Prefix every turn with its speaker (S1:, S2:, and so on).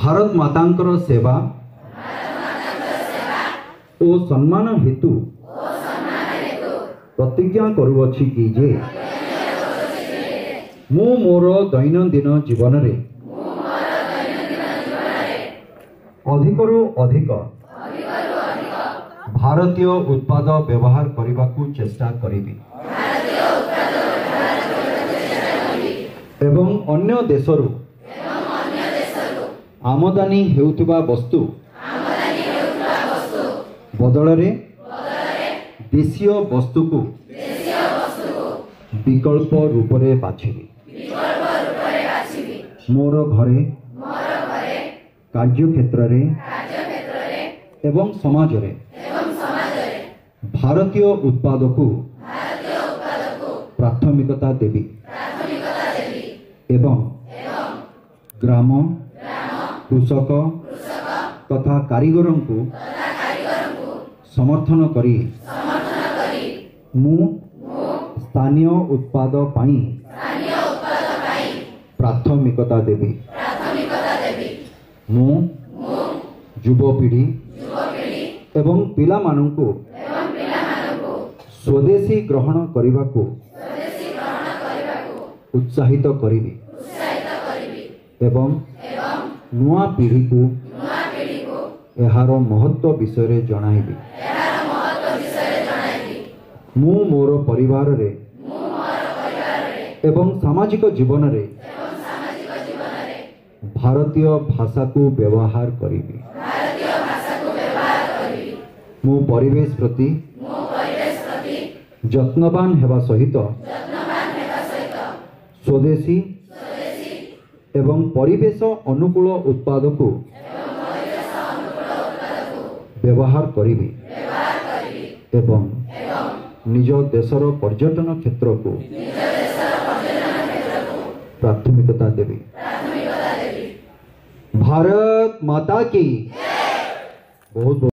S1: भारत मातांकर सेवा ओ सम्मान हेतु प्रतिज्ञा करुअछि कि जे मु मोर दैनंदिन जीवन रे अधिकरु अधिक भारतीय उत्पाद व्यवहार करने चेष्टा करिबी एवं अन्य देशरू आमदानी हेउथिबा वस्तु बदल रे देशीय वस्तु को विकल्प रूप रे बाछिबी मोर घरे कार्य क्षेत्र रे एवं समाज रे भारतीय उत्पाद को प्राथमिकता देवी एवं ग्राम कृषक तथा कारीगरों को समर्थन करी मु स्थानीय उत्पाद पाई प्राथमिकता देवी मु युवपीढ़ी एवं पिला मानंकु स्वदेशी ग्रहण करने को उत्साहित करिबी एवं नुआ पीढ़ी को एहार महत्व विषय जणाइबी मु मोर परिवार रे एवं सामाजिक जीवन रे भारतीय भाषा को व्यवहार करिबी मु परिवेश प्रति जत्नवान हेबा सहित स्वदेशी एवं परिवेश अनुकूल उत्पाद को व्यवहार करिबी एवं निज देशर पर्यटन क्षेत्र को प्राथमिकता देवी। भारत माता की बहुत बहुत